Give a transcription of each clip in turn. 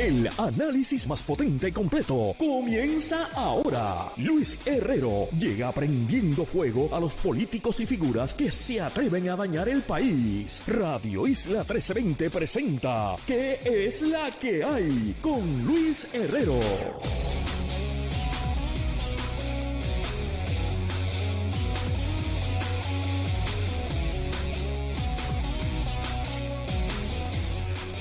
El análisis más potente y completo comienza ahora. Luis Herrero llega prendiendo fuego a los políticos y figuras que se atreven a dañar el país. Radio Isla 1320 presenta ¿Qué es la que hay? Con Luis Herrero.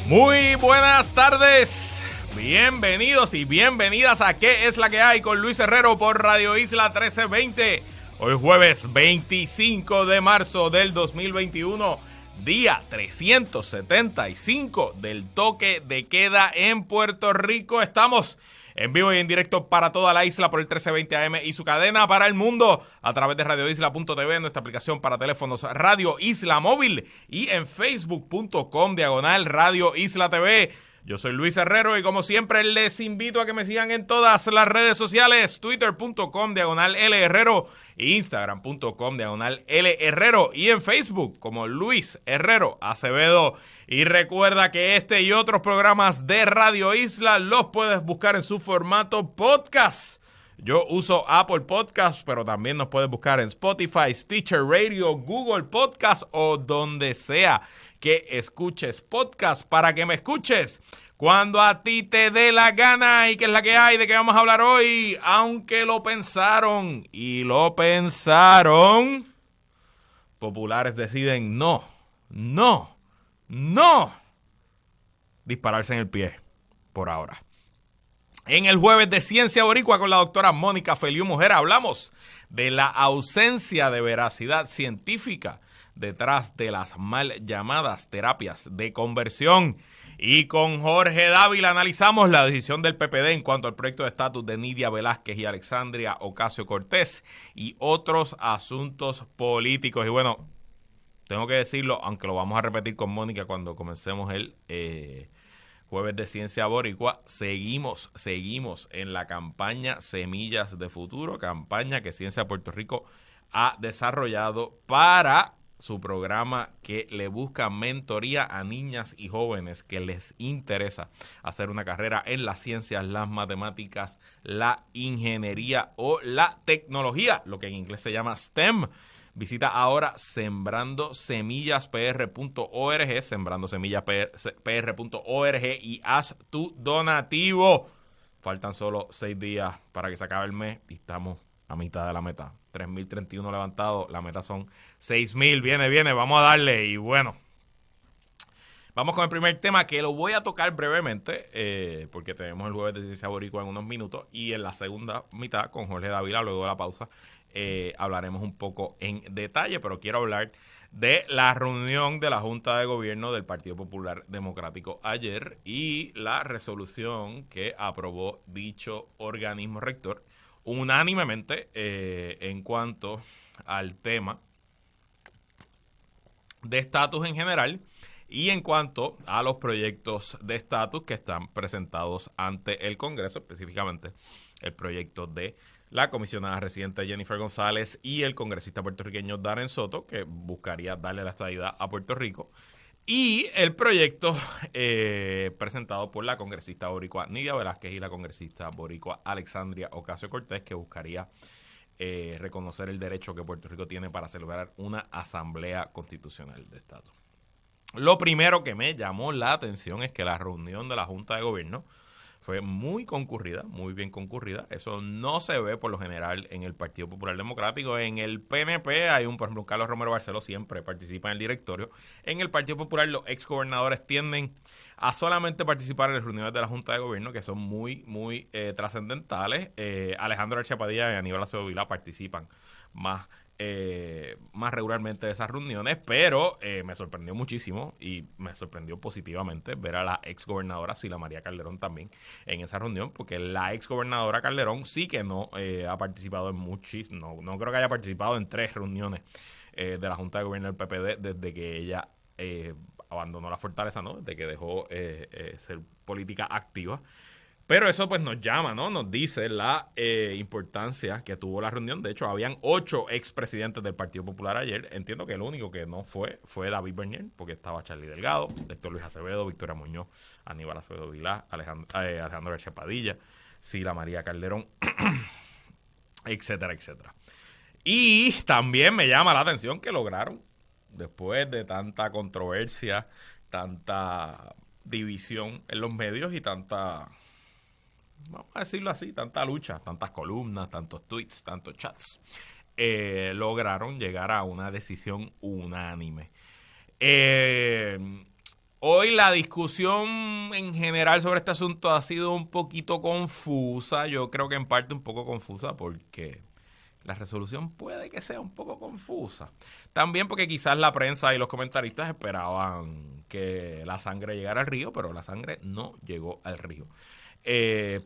Muy buenas tardes, bienvenidos y bienvenidas a ¿Qué es la que hay? Con Luis Herrero por Radio Isla 1320. Hoy jueves 25 de marzo del 2021, día 375 del toque de queda en Puerto Rico. Estamos en vivo y en directo para toda la isla por el 1320 AM y su cadena para el mundo a través de radioisla.tv, nuestra aplicación para teléfonos Radio Isla Móvil y en facebook.com/Radio Isla TV. Yo soy Luis Herrero y como siempre les invito a que me sigan en todas las redes sociales, twitter.com/L Herrero, instagram.com/L Herrero y en Facebook como Luis Herrero Acevedo. Y recuerda que este y otros programas de Radio Isla los puedes buscar en su formato podcast. Yo uso Apple Podcast, pero también nos puedes buscar en Spotify, Stitcher Radio, Google Podcast o donde sea que escuches podcast para que me escuches cuando a ti te dé la gana. ¿Y qué es la que hay? ¿De qué vamos a hablar hoy? Aunque lo pensaron y lo pensaron, populares deciden no dispararse en el pie por ahora. En el jueves de Ciencia Boricua con la doctora Mónica Feliu Mujer hablamos de la ausencia de veracidad científica detrás de las mal llamadas terapias de conversión. Y con Jorge Dávila analizamos la decisión del PPD en cuanto al proyecto de estatus de Nidia Velázquez y Alexandria Ocasio-Cortez y otros asuntos políticos. Y bueno, tengo que decirlo, aunque lo vamos a repetir con Mónica cuando comencemos el jueves de Ciencia Boricua, seguimos en la campaña Semillas de Futuro, campaña que Ciencia Puerto Rico ha desarrollado para su programa que le busca mentoría a niñas y jóvenes que les interesa hacer una carrera en las ciencias, las matemáticas, la ingeniería o la tecnología, lo que en inglés se llama STEM. Visita ahora sembrandosemillaspr.org, sembrandosemillaspr.org y haz tu donativo. Faltan solo 6 días para que se acabe el mes y estamos a mitad de la meta. 3.031 levantados, la meta son 6.000. Viene, vamos a darle. Y bueno, vamos con el primer tema que lo voy a tocar brevemente porque tenemos el jueves de Ciencia Boricua en unos minutos y en la segunda mitad con Jorge Dávila, luego de la pausa, hablaremos un poco en detalle, pero quiero hablar de la reunión de la Junta de Gobierno del Partido Popular Democrático ayer y la resolución que aprobó dicho organismo rector unánimemente en cuanto al tema de estatus en general y en cuanto a los proyectos de estatus que están presentados ante el Congreso, específicamente el proyecto de la comisionada residente Jennifer González y el congresista puertorriqueño Darren Soto, que buscaría darle la estadidad a Puerto Rico, y el proyecto presentado por la congresista boricua Nidia Velázquez y la congresista boricua Alexandria Ocasio-Cortez, que buscaría reconocer el derecho que Puerto Rico tiene para celebrar una asamblea constitucional de estatus. Lo primero que me llamó la atención es que la reunión de la Junta de Gobierno fue muy concurrida, muy bien concurrida. Eso no se ve por lo general en el Partido Popular Democrático. En el PNP hay por ejemplo, Carlos Romero Barceló siempre participa en el directorio. En el Partido Popular los exgobernadores tienden a solamente participar en las reuniones de la Junta de Gobierno, que son muy trascendentales. Alejandro García Padilla y Aníbal Acevedo Vilá participan más regularmente de esas reuniones, pero me sorprendió muchísimo y me sorprendió positivamente ver a la exgobernadora Sila María Calderón también en esa reunión, porque la exgobernadora Calderón sí que no ha participado en muchísimas, no creo que haya participado en 3 reuniones de la Junta de Gobierno del PPD desde que ella abandonó la fortaleza, ¿no? Desde que dejó ser política activa. Pero eso pues nos llama, ¿no? Nos dice la importancia que tuvo la reunión. De hecho, habían 8 expresidentes del Partido Popular ayer. Entiendo que el único que no fue David Bernier, porque estaba Charlie Delgado, Héctor Luis Acevedo, Victoria Muñoz, Aníbal Acevedo Vilá, Alejandro García Padilla, Sila María Calderón, etcétera, etcétera. Y también me llama la atención que lograron, después de tanta controversia, tanta división en los medios y tanta, vamos a decirlo así, tanta lucha, tantas columnas, tantos tweets, tantos chats, lograron llegar a una decisión unánime. Hoy la discusión en general sobre este asunto ha sido un poquito confusa. Yo creo que en parte un poco confusa porque la resolución puede que sea un poco confusa. También porque quizás la prensa y los comentaristas esperaban que la sangre llegara al río, pero la sangre no llegó al río.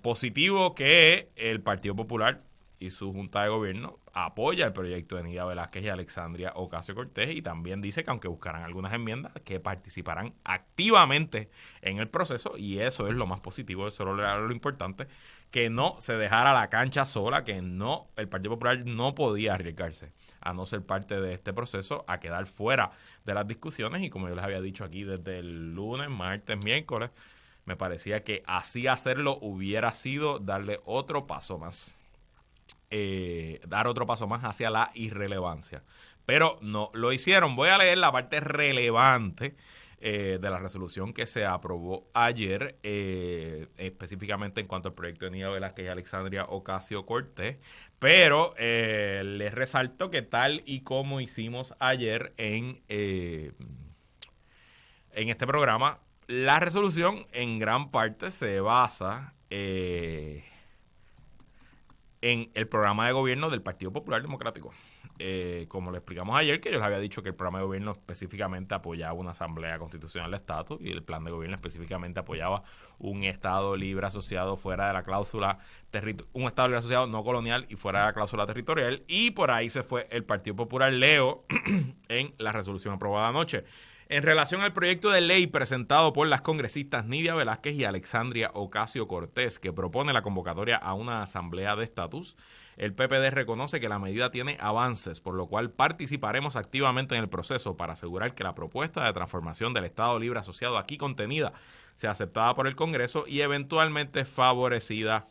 Positivo que el Partido Popular y su Junta de Gobierno apoya el proyecto de Nidia Velázquez y Alexandria Ocasio-Cortez, y también dice que aunque buscarán algunas enmiendas, que participarán activamente en el proceso, y eso es lo más positivo, eso es lo importante, que no se dejara la cancha sola, que no, el Partido Popular no podía arriesgarse a no ser parte de este proceso, a quedar fuera de las discusiones, y como yo les había dicho aquí desde el lunes, martes, miércoles, me parecía que así hacerlo hubiera sido darle otro paso más. Dar otro paso más hacia la irrelevancia. Pero no lo hicieron. Voy a leer la parte relevante de la resolución que se aprobó ayer, específicamente en cuanto al proyecto de Nidia Velázquez y Alexandria Ocasio-Cortez. Pero les resalto que tal y como hicimos ayer en este programa, la resolución en gran parte se basa en el programa de gobierno del Partido Popular Democrático. Como le explicamos ayer, que yo les había dicho que el programa de gobierno específicamente apoyaba una asamblea constitucional de estatus, y el plan de gobierno específicamente apoyaba un Estado libre asociado fuera de la cláusula un Estado libre asociado no colonial y fuera de la cláusula territorial, y por ahí se fue el Partido Popular. Leo en la resolución aprobada anoche. En relación al proyecto de ley presentado por las congresistas Nidia Velázquez y Alexandria Ocasio-Cortez, que propone la convocatoria a una asamblea de estatus, el PPD reconoce que la medida tiene avances, por lo cual participaremos activamente en el proceso para asegurar que la propuesta de transformación del Estado Libre Asociado aquí contenida sea aceptada por el Congreso y eventualmente favorecida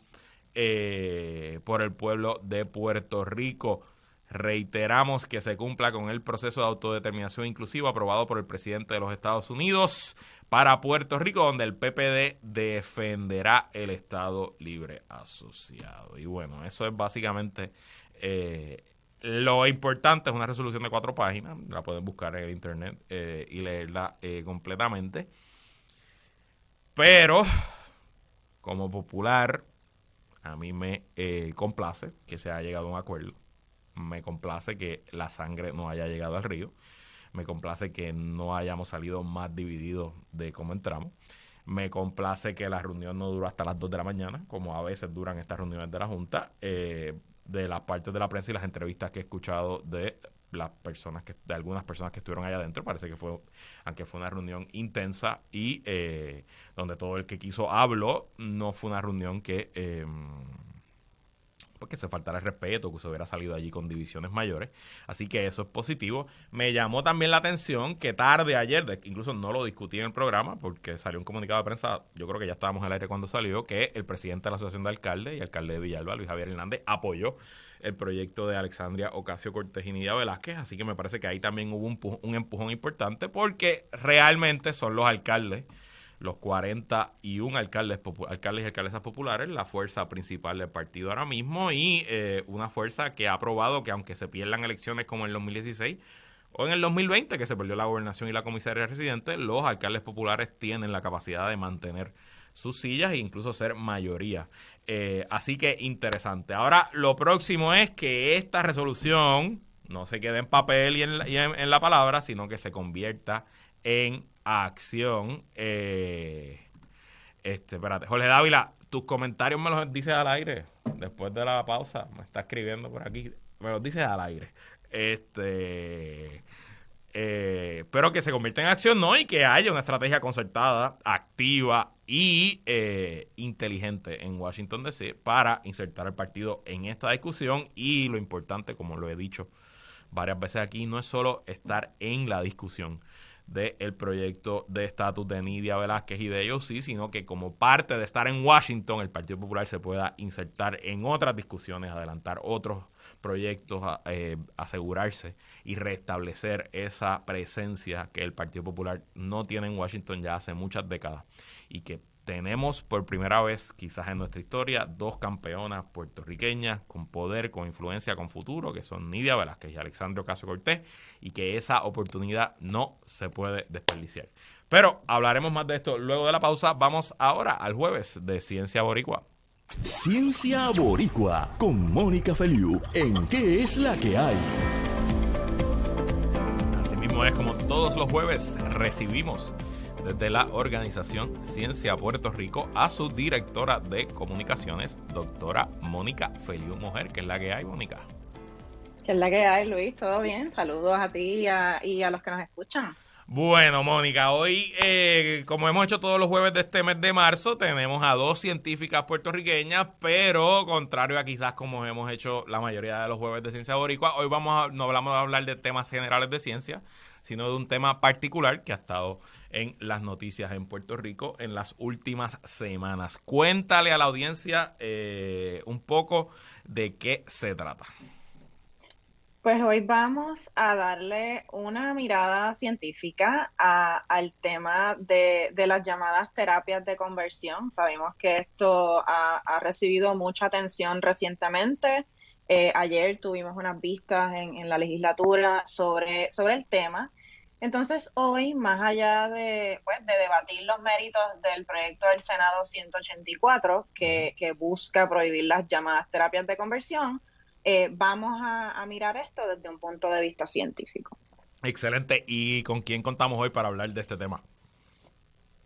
por el pueblo de Puerto Rico. Reiteramos que se cumpla con el proceso de autodeterminación inclusiva aprobado por el presidente de los Estados Unidos para Puerto Rico, donde el PPD defenderá el Estado Libre Asociado. Y bueno, eso es básicamente lo importante. Es una resolución de 4 páginas, la pueden buscar en el internet y leerla completamente. Pero, como popular, a mí me complace que se haya llegado a un acuerdo. Me complace que la sangre no haya llegado al río. Me complace que no hayamos salido más divididos de cómo entramos. Me complace que la reunión no duró hasta las 2 de la mañana, como a veces duran estas reuniones de la Junta. De las partes de la prensa y las entrevistas que he escuchado de algunas personas que estuvieron allá adentro, parece que aunque fue una reunión intensa y donde todo el que quiso habló, no fue una reunión que se faltara el respeto, que se hubiera salido allí con divisiones mayores. Así que eso es positivo. Me llamó también la atención que tarde ayer, incluso no lo discutí en el programa porque salió un comunicado de prensa, yo creo que ya estábamos al aire cuando salió, que el presidente de la Asociación de Alcaldes y alcalde de Villalba, Luis Javier Hernández, apoyó el proyecto de Alexandria Ocasio-Cortez y Nidia Velázquez. Así que me parece que ahí también hubo un empujón importante, porque realmente son los alcaldes, los 41 alcaldes y alcaldesas populares, la fuerza principal del partido ahora mismo, y una fuerza que ha probado que aunque se pierdan elecciones como en el 2016 o en el 2020, que se perdió la gobernación y la comisaría residente, los alcaldes populares tienen la capacidad de mantener sus sillas e incluso ser mayoría. Así que interesante. Ahora, lo próximo es que esta resolución no se quede en papel y en la palabra, sino que se convierta en acción. Espérate, Jorge Dávila, tus comentarios me los dices al aire después de la pausa. Me está escribiendo por aquí, me los dices al aire. Pero que se convierta en acción, ¿no? Y que haya una estrategia concertada, activa y inteligente en Washington DC para insertar al partido en esta discusión. Y lo importante, como lo he dicho varias veces aquí, no es solo estar en la discusión del proyecto de estatus de Nidia Velázquez y de ellos, sí, sino que como parte de estar en Washington, el Partido Popular se pueda insertar en otras discusiones, adelantar otros proyectos, asegurarse y restablecer esa presencia que el Partido Popular no tiene en Washington ya hace muchas décadas, y que tenemos por primera vez quizás en nuestra historia 2 campeonas puertorriqueñas con poder, con influencia, con futuro, que son Nidia Velázquez y Alexandria Ocasio-Cortez, y que esa oportunidad no se puede desperdiciar. Pero hablaremos más de esto luego de la pausa. Vamos ahora al jueves de Ciencia Boricua. Ciencia Boricua con Mónica Feliu en ¿Qué es la que hay? Así mismo es, como todos los jueves recibimos desde la organización Ciencia Puerto Rico a su directora de comunicaciones, doctora Mónica Feliu Mujer. ¿Qué es la que hay, Mónica? ¿Qué es la que hay, Luis? ¿Todo bien? Saludos a ti y a los que nos escuchan. Bueno, Mónica, hoy, como hemos hecho todos los jueves de este mes de marzo, tenemos a 2 científicas puertorriqueñas, pero contrario a quizás como hemos hecho la mayoría de los jueves de Ciencia Boricua, hoy no vamos a hablar de temas generales de ciencia, sino de un tema particular que ha estado en las noticias en Puerto Rico en las últimas semanas. Cuéntale a la audiencia un poco de qué se trata. Pues hoy vamos a darle una mirada científica al tema de las llamadas terapias de conversión. Sabemos que esto ha recibido mucha atención recientemente. Ayer tuvimos unas vistas en la legislatura sobre el tema. Entonces, hoy, más allá de debatir los méritos del proyecto del Senado 184, que busca prohibir las llamadas terapias de conversión, vamos a mirar esto desde un punto de vista científico. Excelente. ¿Y con quién contamos hoy para hablar de este tema?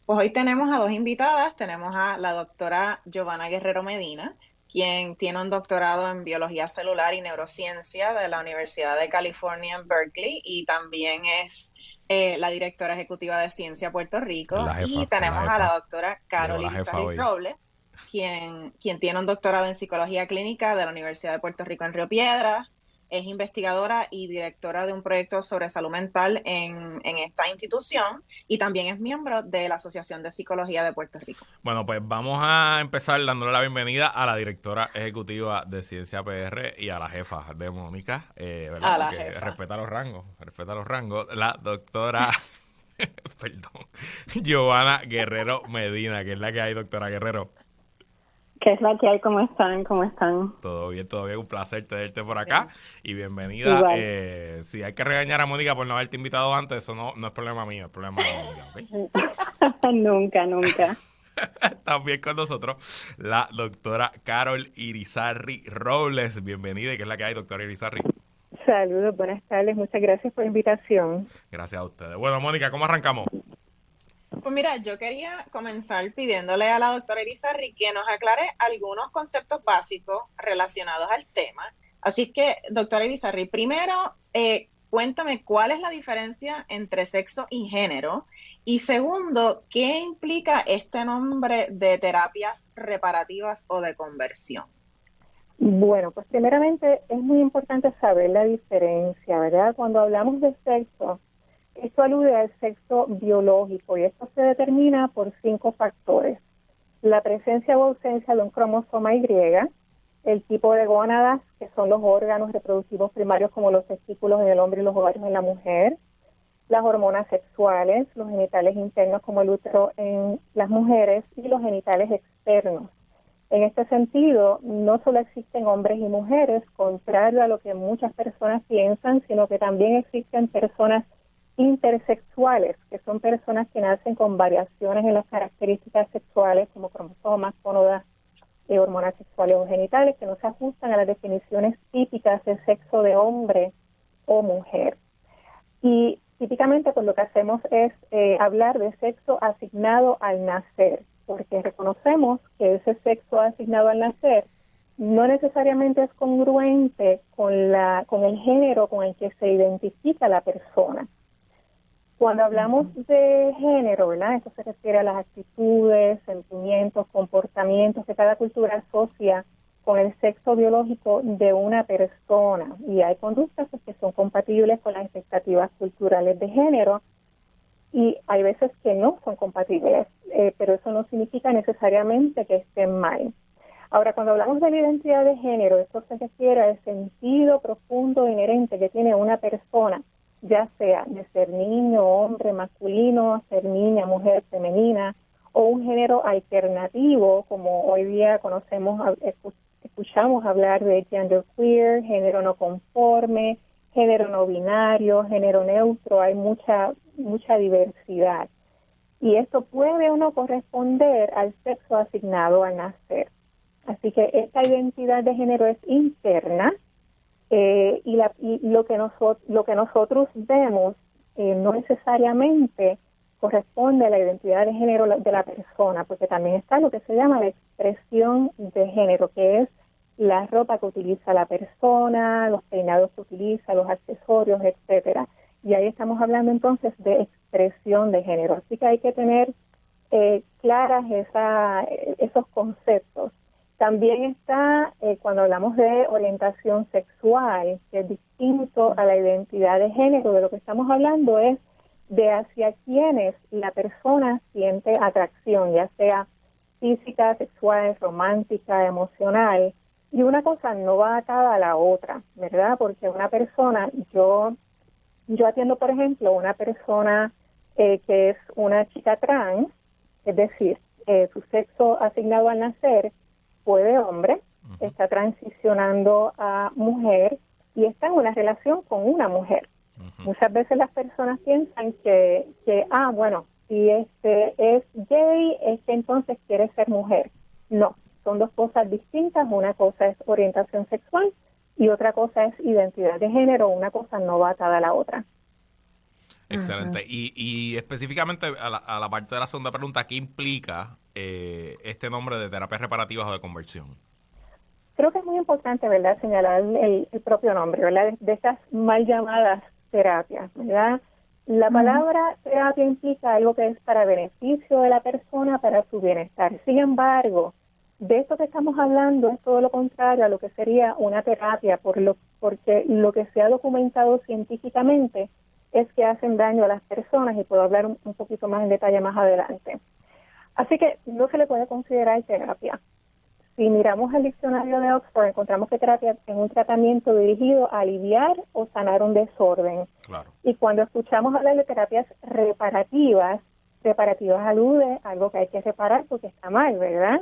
Pues hoy tenemos a 2 invitadas. Tenemos a la doctora Giovanna Guerrero Medina, quien tiene un doctorado en biología celular y neurociencia de la Universidad de California en Berkeley, y también es la directora ejecutiva de Ciencia Puerto Rico. Y tenemos a la doctora Carol Irizarry Robles, quien tiene un doctorado en psicología clínica de la Universidad de Puerto Rico en Río Piedras. Es investigadora y directora de un proyecto sobre salud mental en esta institución, y también es miembro de la Asociación de Psicología de Puerto Rico. Bueno, pues vamos a empezar dándole la bienvenida a la directora ejecutiva de Ciencia PR y a la jefa de Mónica, ¿verdad? A la Porque jefa. respeta los rangos, la doctora perdón, Giovanna Guerrero Medina. ¿Qué es la que hay, doctora Guerrero? ¿Qué es la que hay? ¿Cómo están? Todo bien, un placer tenerte por acá y bienvenida. Si hay que regañar a Mónica por no haberte invitado antes, eso no es problema mío, es problema de Mónica, ¿okay? Nunca. También con nosotros la doctora Carol Irizarry Robles. Bienvenida. ¿Y qué es la que hay, doctora Irizarry? Saludos, buenas tardes, muchas gracias por la invitación. Gracias a ustedes. Bueno, Mónica, ¿cómo arrancamos? Pues mira, yo quería comenzar pidiéndole a la doctora Irizarry que nos aclare algunos conceptos básicos relacionados al tema. Así que, doctora Irizarry, primero, cuéntame cuál es la diferencia entre sexo y género. Y segundo, ¿qué implica este nombre de terapias reparativas o de conversión? Bueno, pues primeramente es muy importante saber la diferencia, ¿verdad? Cuando hablamos de sexo, esto alude al sexo biológico, y esto se determina por 5 factores: la presencia o ausencia de un cromosoma Y, el tipo de gónadas, que son los órganos reproductivos primarios como los testículos en el hombre y los ovarios en la mujer, las hormonas sexuales, los genitales internos como el útero en las mujeres y los genitales externos. En este sentido, no solo existen hombres y mujeres, contrario a lo que muchas personas piensan, sino que también existen personas intersexuales, que son personas que nacen con variaciones en las características sexuales como cromosomas, gónadas, hormonas sexuales o genitales, que no se ajustan a las definiciones típicas de sexo de hombre o mujer. Y típicamente pues lo que hacemos es hablar de sexo asignado al nacer, porque reconocemos que ese sexo asignado al nacer no necesariamente es congruente con el género con el que se identifica la persona. Cuando hablamos de género, ¿verdad? Esto se refiere a las actitudes, sentimientos, comportamientos que cada cultura asocia con el sexo biológico de una persona. Y hay conductas que son compatibles con las expectativas culturales de género y hay veces que no son compatibles, pero eso no significa necesariamente que estén mal. Ahora, cuando hablamos de la identidad de género, esto se refiere al sentido profundo e inherente que tiene una persona, ya sea de ser niño, hombre, masculino, ser niña, mujer, femenina, o un género alternativo, como hoy día escuchamos hablar de genderqueer, género no conforme, género no binario, género neutro, hay mucha diversidad. Y esto puede o no corresponder al sexo asignado al nacer. Así que esta identidad de género es interna y lo que nosotros vemos no necesariamente corresponde a la identidad de género de la persona, porque también está lo que se llama la expresión de género, que es la ropa que utiliza la persona, los peinados que utiliza, los accesorios, etcétera. Y ahí estamos hablando entonces de expresión de género. Así que hay que tener claras esos conceptos. También está cuando hablamos de orientación sexual, que es distinto a la identidad de género. De lo que estamos hablando es de hacia quienes la persona siente atracción, ya sea física, sexual, romántica, emocional. Y una cosa no va atada a la otra, ¿verdad? Porque una persona, yo atiendo, por ejemplo, una persona que es una chica trans, es decir, su sexo asignado al nacer fue de hombre, está transicionando a mujer y está en una relación con una mujer. Muchas veces las personas piensan que bueno, si es gay, es que entonces quiere ser mujer. No, son dos cosas distintas. Una cosa es orientación sexual y otra cosa es identidad de género. Una cosa no va atada a la otra. Excelente. Y específicamente a la parte de la segunda pregunta, ¿qué implica este nombre de terapias reparativas o de conversión? Creo que es muy importante, ¿verdad?, señalar el propio nombre, ¿verdad?, de estas mal llamadas terapias, ¿verdad? La palabra terapia implica algo que es para beneficio de la persona, para su bienestar. Sin embargo, de esto que estamos hablando es todo lo contrario a lo que sería una terapia, porque lo que se ha documentado científicamente es que hacen daño a las personas, y puedo hablar un poquito más en detalle más adelante. Así que no se le puede considerar terapia. Si miramos el diccionario de Oxford, encontramos que terapia es un tratamiento dirigido a aliviar o sanar un desorden. Claro. Y cuando escuchamos hablar de terapias reparativas alude a algo que hay que reparar porque está mal, ¿verdad?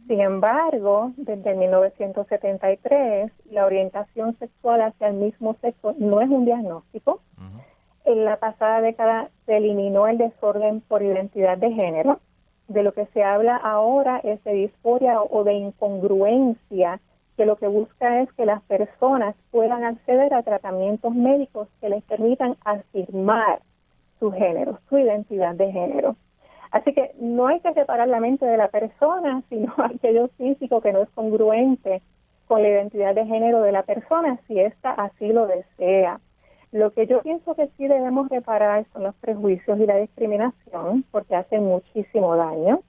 Sin embargo, desde 1973, la orientación sexual hacia el mismo sexo no es un diagnóstico. En la pasada década se eliminó el desorden por identidad de género. De lo que se habla ahora es de disforia o de incongruencia, que lo que busca es que las personas puedan acceder a tratamientos médicos que les permitan afirmar su género, su identidad de género. Así que no hay que separar la mente de la persona, sino aquello físico que no es congruente con la identidad de género de la persona, si ésta así lo desea. Lo que yo pienso que sí debemos reparar son los prejuicios y la discriminación, porque hacen muchísimo daño.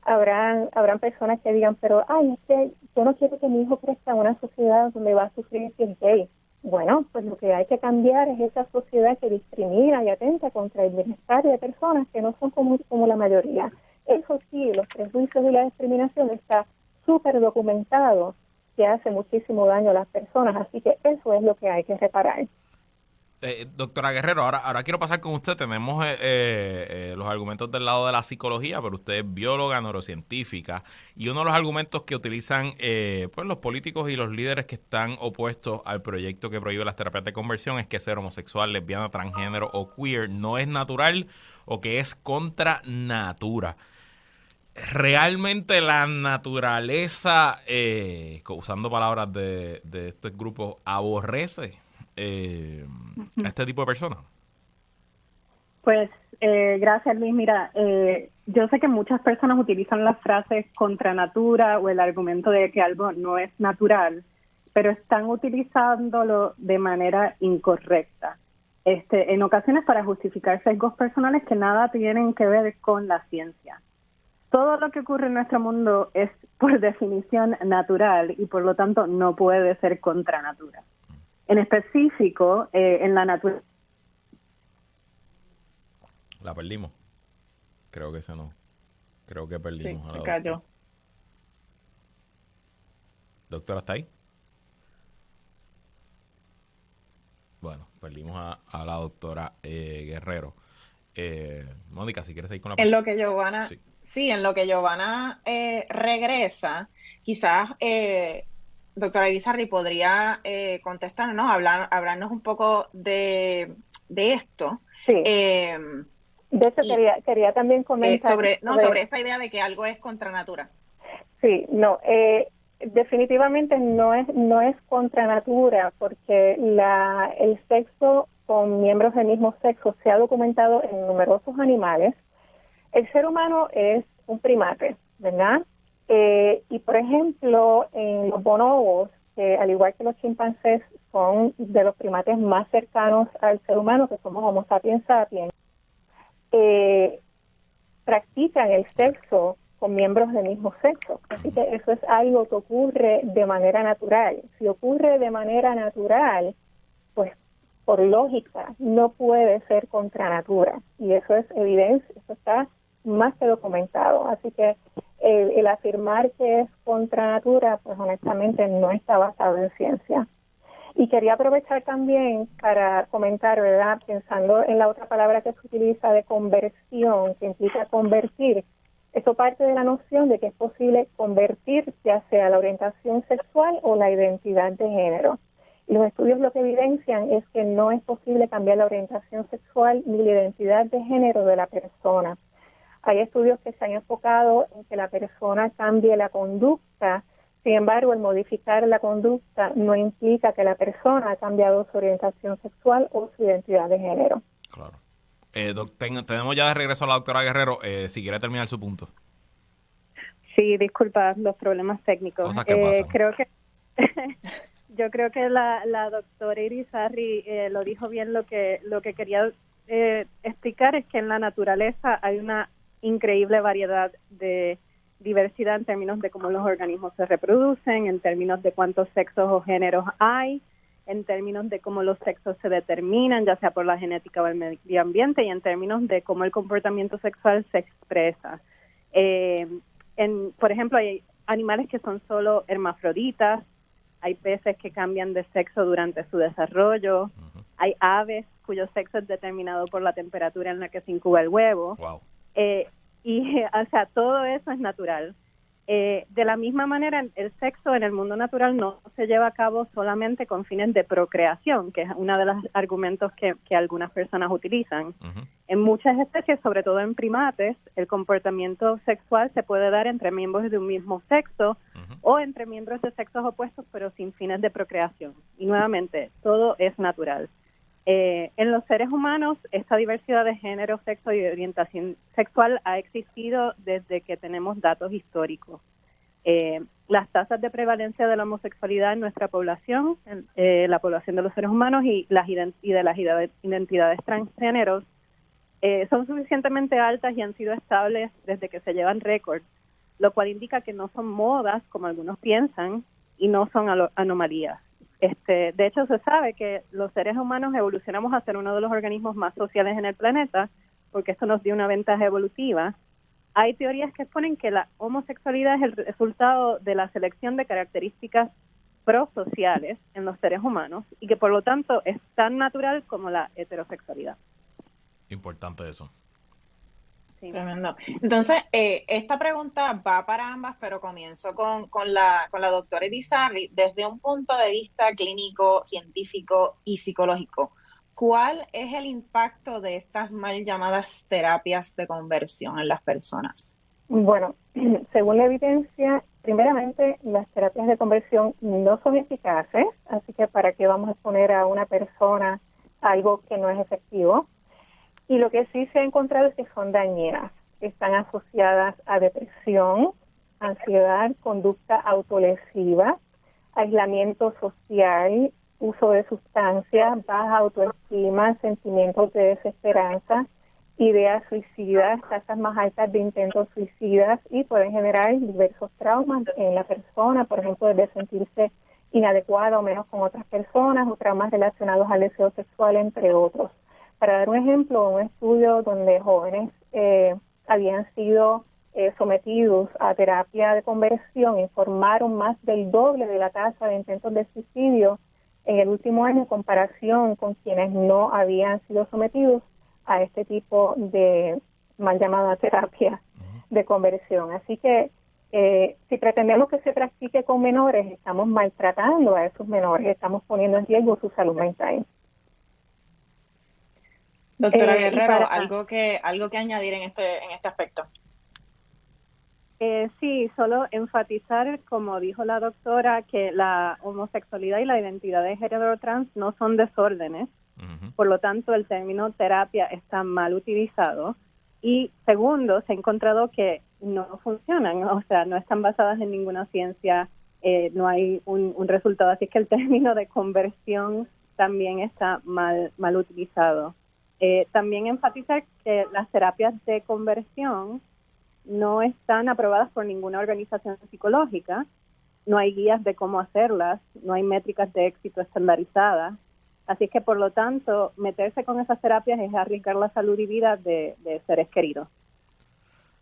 Habrán personas que digan, pero es que yo no quiero que mi hijo crezca en una sociedad donde va a sufrir si es gay. Bueno, pues lo que hay que cambiar es esa sociedad que discrimina y atenta contra el bienestar de personas que no son como la mayoría. Eso sí, los prejuicios y la discriminación está súper documentado que hace muchísimo daño a las personas, así que eso es lo que hay que reparar. Doctora Guerrero, ahora quiero pasar con usted. Tenemos los argumentos del lado de la psicología, pero usted es bióloga, neurocientífica, y uno de los argumentos que utilizan pues los políticos y los líderes que están opuestos al proyecto que prohíbe las terapias de conversión es que ser homosexual, lesbiana, transgénero o queer no es natural o que es contra natura. Realmente la naturaleza, usando palabras de estos grupos, aborrece a este tipo de personas. Pues gracias, Luis. Mira, yo sé que muchas personas utilizan las frases contra natura o el argumento de que algo no es natural, pero están utilizándolo de manera incorrecta. en ocasiones para justificar sesgos personales que nada tienen que ver con la ciencia. Todo lo que ocurre en nuestro mundo es, por definición, natural y, por lo tanto, no puede ser contra natura. En específico, en la naturaleza... La perdimos. Creo que no. Creo que perdimos. Sí, se cayó. Doctora, ¿está ahí? Bueno, perdimos a la doctora Guerrero. Mónica, si quieres seguir con la En lo que Giovanna, sí, en lo que Giovanna regresa, quizás doctora Irizarry podría contestarnos, hablarnos un poco de esto. Sí. De hecho, quería también comentar sobre esta idea de que algo es contra natura. Sí, no, definitivamente no es contra natura, porque el sexo con miembros del mismo sexo se ha documentado en numerosos animales. El ser humano es un primate, ¿verdad? Y por ejemplo, en los bonobos, que al igual que los chimpancés son de los primates más cercanos al ser humano, que somos Homo sapiens sapiens, practican el sexo con miembros del mismo sexo. Así que eso es algo que ocurre de manera natural. Si ocurre de manera natural, pues por lógica no puede ser contra natura. Y eso es evidencia, eso está más que documentado. Así que el afirmar que es contra natura, pues honestamente no está basado en ciencia. Y quería aprovechar también para comentar, ¿verdad?, pensando en la otra palabra que se utiliza de conversión, que implica convertir. Eso parte de la noción de que es posible convertir ya sea la orientación sexual o la identidad de género. Y los estudios lo que evidencian es que no es posible cambiar la orientación sexual ni la identidad de género de la persona. Hay estudios que se han enfocado en que la persona cambie la conducta. Sin embargo, el modificar la conducta no implica que la persona ha cambiado su orientación sexual o su identidad de género. Claro. Tenemos ya de regreso a la doctora Guerrero, si quiere terminar su punto. Sí, disculpa los problemas técnicos. Cosas que pasan. Yo creo que la doctora Irizarry lo dijo bien. Lo que quería explicar es que en la naturaleza hay una increíble variedad de diversidad en términos de cómo los organismos se reproducen, en términos de cuántos sexos o géneros hay, en términos de cómo los sexos se determinan, ya sea por la genética o el medio ambiente, y en términos de cómo el comportamiento sexual se expresa. Por ejemplo, hay animales que son solo hermafroditas, hay peces que cambian de sexo durante su desarrollo, hay aves cuyo sexo es determinado por la temperatura en la que se incuba el huevo. Wow. O sea, todo eso es natural. De la misma manera, el sexo en el mundo natural no se lleva a cabo solamente con fines de procreación, que es uno de los argumentos que algunas personas utilizan. En muchas especies, sobre todo en primates, el comportamiento sexual se puede dar entre miembros de un mismo sexo o entre miembros de sexos opuestos, pero sin fines de procreación. Y nuevamente, todo es natural. En los seres humanos, esta diversidad de género, sexo y orientación sexual ha existido desde que tenemos datos históricos. Las tasas de prevalencia de la homosexualidad en nuestra población, la población de los seres humanos y de las identidades transgéneros, son suficientemente altas y han sido estables desde que se llevan récords, lo cual indica que no son modas, como algunos piensan, y no son anomalías. De hecho, se sabe que los seres humanos evolucionamos a ser uno de los organismos más sociales en el planeta, porque esto nos dio una ventaja evolutiva. Hay teorías que exponen que la homosexualidad es el resultado de la selección de características prosociales en los seres humanos y que por lo tanto es tan natural como la heterosexualidad. Importante eso. Sí. Tremendo. Entonces, esta pregunta va para ambas, pero comienzo con la doctora Irizarry desde un punto de vista clínico, científico y psicológico. ¿Cuál es el impacto de estas mal llamadas terapias de conversión en las personas? Bueno, según la evidencia, primeramente las terapias de conversión no son eficaces, así que ¿para qué vamos a exponer a una persona a algo que no es efectivo? Y lo que sí se ha encontrado es que son dañinas. Están asociadas a depresión, ansiedad, conducta autolesiva, aislamiento social, uso de sustancias, baja autoestima, sentimientos de desesperanza, ideas suicidas, tasas más altas de intentos suicidas y pueden generar diversos traumas en la persona, por ejemplo, de sentirse inadecuado o menos con otras personas o traumas relacionados al deseo sexual, entre otros. Para dar un ejemplo, un estudio donde jóvenes habían sido sometidos a terapia de conversión informaron más del doble de la tasa de intentos de suicidio en el último año en comparación con quienes no habían sido sometidos a este tipo de mal llamada terapia de conversión. Así que si pretendemos que se practique con menores, estamos maltratando a esos menores, estamos poniendo en riesgo su salud mental. Doctora Guerrero, algo que añadir en este aspecto. Sí, solo enfatizar, como dijo la doctora, que la homosexualidad y la identidad de género trans no son desórdenes. Por lo tanto, el término terapia está mal utilizado. Y segundo, se ha encontrado que no funcionan, o sea, no están basadas en ninguna ciencia, no hay un resultado. Así que el término de conversión también está mal utilizado. También enfatizar que las terapias de conversión no están aprobadas por ninguna organización psicológica, no hay guías de cómo hacerlas, no hay métricas de éxito estandarizadas. Así que, por lo tanto, meterse con esas terapias es arriesgar la salud y vida de seres queridos.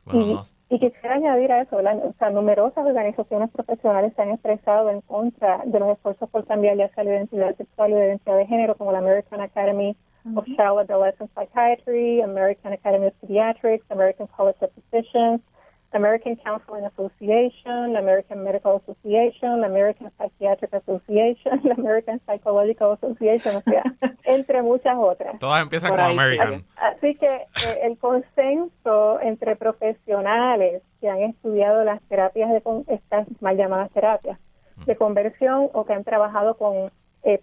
Bueno, y quisiera añadir a eso, o sea, numerosas organizaciones profesionales se han expresado en contra de los esfuerzos por cambiar ya sea la identidad sexual y la identidad de género, como la American Academy of Child Adolescent Psychiatry, American Academy of Pediatrics, American College of Physicians, American Counseling Association, la American Medical Association, la American Psychiatric Association, la American Psychological Association, o sea, entre muchas otras. Todas empiezan con American. Así que el consenso entre profesionales que han estudiado las terapias estas mal llamadas terapias de conversión o que han trabajado con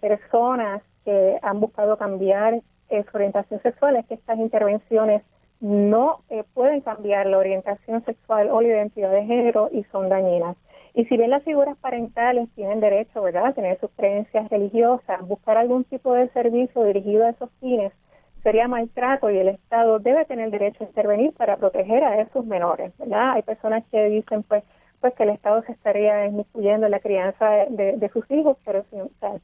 personas que han buscado cambiar su orientación sexual es que estas intervenciones no pueden cambiar la orientación sexual o la identidad de género y son dañinas. Y si bien las figuras parentales tienen derecho, ¿verdad?, a tener sus creencias religiosas, buscar algún tipo de servicio dirigido a esos fines sería maltrato y el Estado debe tener derecho a intervenir para proteger a esos menores, ¿verdad? Hay personas que dicen pues que el Estado se estaría inmiscuyendo en la crianza de sus hijos, pero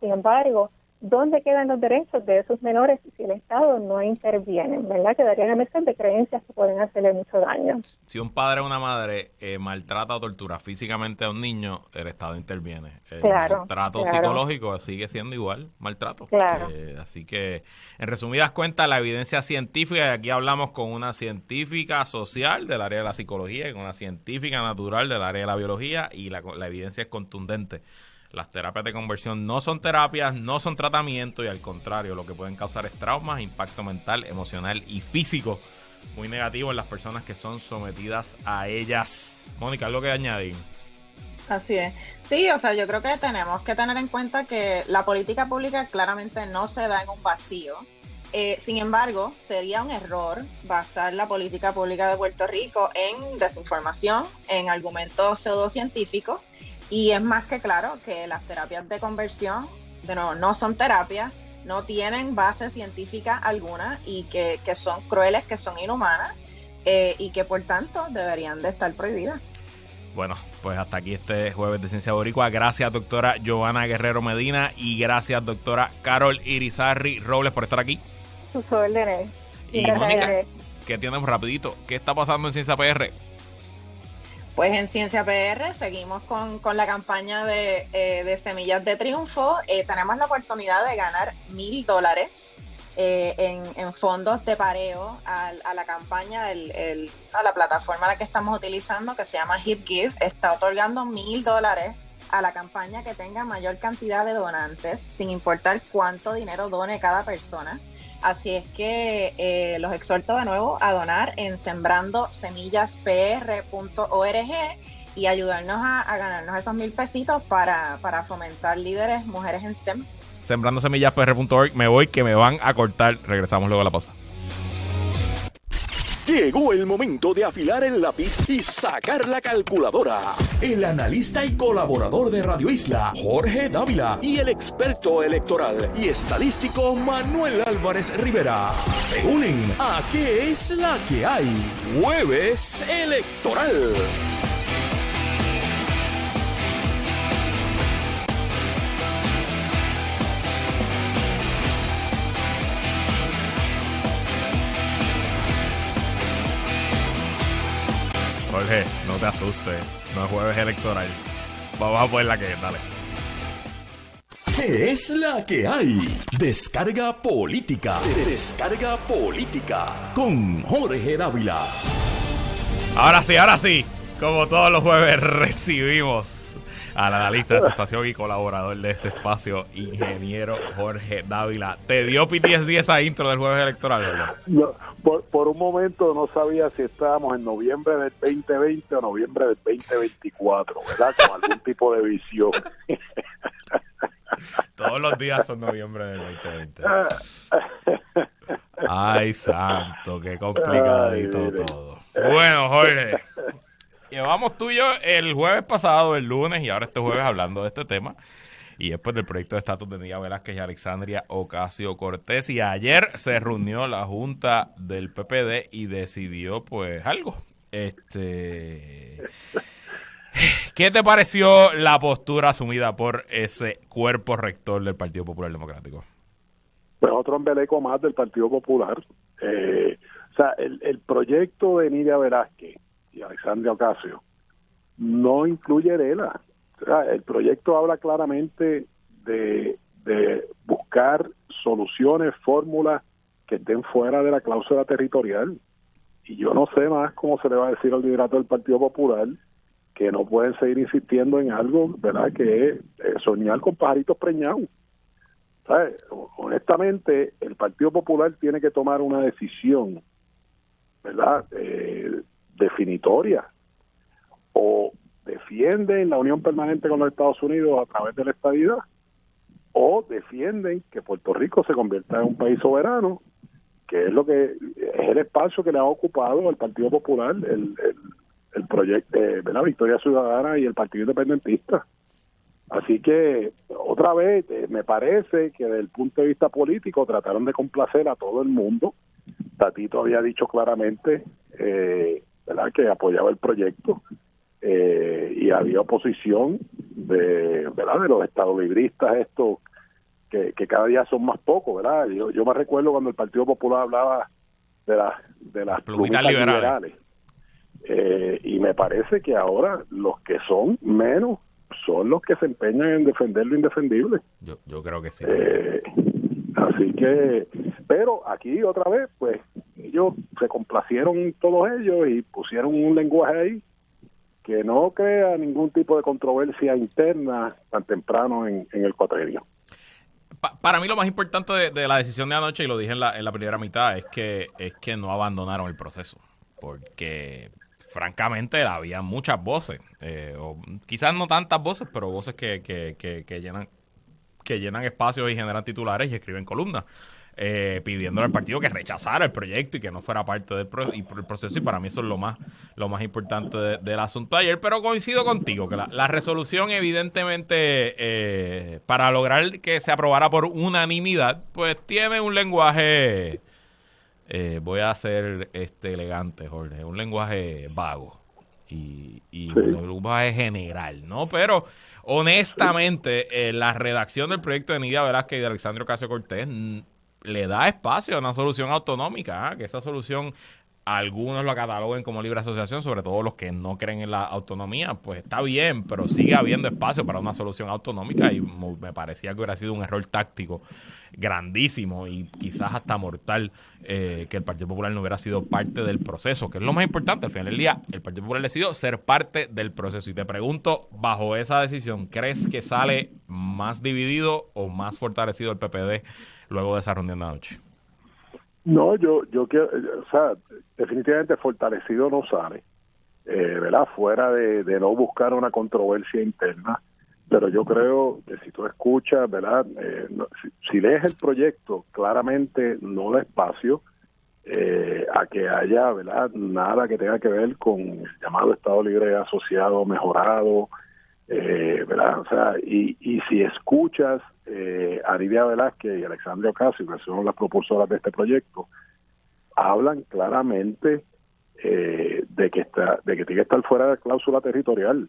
sin embargo, ¿dónde quedan los derechos de esos menores si el Estado no interviene? ¿Verdad? Quedarían a merced de creencias que pueden hacerle mucho daño. Si un padre o una madre maltrata o tortura físicamente a un niño, el Estado interviene. El maltrato psicológico sigue siendo igual maltrato. Claro. Así que, en resumidas cuentas, la evidencia científica, y aquí hablamos con una científica social del área de la psicología y con una científica natural del área de la biología, y la evidencia es contundente. Las terapias de conversión no son terapias, no son tratamientos, y al contrario, lo que pueden causar es traumas, impacto mental, emocional y físico muy negativo en las personas que son sometidas a ellas. Mónica, ¿algo que añadir? Así es. Sí, o sea, yo creo que tenemos que tener en cuenta que la política pública claramente no se da en un vacío. Sin embargo, sería un error basar la política pública de Puerto Rico en desinformación, en argumentos pseudocientíficos. Y es más que claro que las terapias de conversión, de nuevo, no son terapias, no tienen base científica alguna y que son crueles, que son inhumanas y que por tanto deberían de estar prohibidas. Bueno, pues hasta aquí este jueves de Ciencia Boricua. Gracias, doctora Giovanna Guerrero Medina, y gracias, doctora Carol Irizarry Robles, por estar aquí. Sus órdenes. Y Mónica, ¿qué tenemos rapidito? ¿Qué está pasando en Ciencia PR? Pues en Ciencia PR seguimos con la campaña de Semillas de Triunfo. Tenemos la oportunidad de ganar $1,000 en fondos de pareo a la campaña, a la plataforma a la que estamos utilizando, que se llama HipGive. Está otorgando $1,000 a la campaña que tenga mayor cantidad de donantes, sin importar cuánto dinero done cada persona. Así es que los exhorto de nuevo a donar en sembrandosemillaspr.org y ayudarnos a ganarnos esos $1,000 para fomentar líderes mujeres en STEM. Sembrandosemillaspr.org. Me voy, que me van a cortar. Regresamos luego a la pausa. Llegó el momento de afilar el lápiz y sacar la calculadora. El analista y colaborador de Radio Isla, Jorge Dávila, y el experto electoral y estadístico Manuel Álvarez Rivera se unen a ¿Qué es la que hay? Jueves Electoral. Jorge, no te asustes, no es jueves electoral. Vamos a poner la que es, dale. ¿Qué es la que hay? Descarga política. Descarga política. Con Jorge Dávila. Ahora sí. Como todos los jueves recibimos al analista de esta estación y colaborador de este espacio, ingeniero Jorge Dávila. ¿Te dio PTSD esa intro del jueves electoral, verdad? No, por un momento no sabía si estábamos en noviembre del 2020 o noviembre del 2024, ¿verdad? Con algún tipo de visión. Todos los días son noviembre del 2020. Ay, santo, qué complicadito. Ay, todo. Bueno, Jorge, llevamos tú y yo el jueves pasado, el lunes, y ahora este jueves hablando de este tema. Y después del proyecto de estatus de Nidia Velázquez y Alexandria Ocasio-Cortez. Y ayer se reunió la Junta del PPD y decidió, pues, algo. ¿Qué te pareció la postura asumida por ese cuerpo rector del Partido Popular Democrático? Pues otro embeleco más del Partido Popular. O sea, el proyecto de Nidia Velázquez y Alexandria Ocasio no incluye Lela. O sea, el proyecto habla claramente de buscar soluciones, fórmulas que estén fuera de la cláusula territorial. Y yo no sé más cómo se le va a decir al liderato del Partido Popular que no pueden seguir insistiendo en algo, ¿verdad?, que es soñar con pajaritos preñados. ¿Sabes? Honestamente, el Partido Popular tiene que tomar una decisión, ¿verdad?, definitoria. O defienden la unión permanente con los Estados Unidos a través de la estadidad, o defienden que Puerto Rico se convierta en un país soberano, que es lo que es el espacio que le ha ocupado al Partido Popular, el proyecto de la Victoria Ciudadana y el Partido Independentista. Así que, otra vez, me parece que desde el punto de vista político trataron de complacer a todo el mundo. Tatito había dicho claramente, ¿verdad?, que apoyaba el proyecto, y había oposición ¿verdad?, de los estadolibristas estos que cada día son más pocos, ¿verdad? Yo me recuerdo cuando el Partido Popular hablaba de las plumitas liberales. Y me parece que ahora los que son menos son los que se empeñan en defender lo indefendible. Yo creo que sí. Así que, pero aquí otra vez, pues ellos se complacieron todos ellos y pusieron un lenguaje ahí que no crea ningún tipo de controversia interna tan temprano en el cuatrenio. Para mí lo más importante de la decisión de anoche, y lo dije en la primera mitad, es que no abandonaron el proceso, porque francamente había muchas voces, o quizás no tantas voces, pero voces que llenan espacios y generan titulares y escriben columnas, pidiéndole al partido que rechazara el proyecto y que no fuera parte del proceso, y para mí eso es lo más importante del asunto ayer. Pero coincido contigo que la resolución, evidentemente, para lograr que se aprobara por unanimidad, pues tiene un lenguaje, voy a ser elegante, Jorge, un lenguaje vago y sí, un lenguaje general, ¿no? Pero honestamente, la redacción del proyecto de Nidia Velázquez y de Alexandria Ocasio-Cortez le da espacio a una solución autonómica, que esa solución algunos lo cataloguen como libre asociación, sobre todo los que no creen en la autonomía, pues está bien, pero sigue habiendo espacio para una solución autonómica, y me parecía que hubiera sido un error táctico grandísimo y quizás hasta mortal, que el Partido Popular no hubiera sido parte del proceso, que es lo más importante. Al final del día, el Partido Popular decidió ser parte del proceso, y te pregunto, bajo esa decisión, ¿crees que sale más dividido o más fortalecido el PPD luego de esa reunión de anoche? No, yo quiero, o sea, definitivamente fortalecido no sale, ¿verdad? Fuera de no buscar una controversia interna, pero yo creo que si tú escuchas, ¿verdad? Si lees el proyecto, claramente no da espacio a que haya, ¿verdad?, nada que tenga que ver con el llamado Estado Libre Asociado mejorado, ¿verdad? O sea, y si escuchas a Nidia Velázquez y Alexandria Ocasio, que son las propulsoras de este proyecto, hablan claramente de que tiene que estar fuera de la cláusula territorial.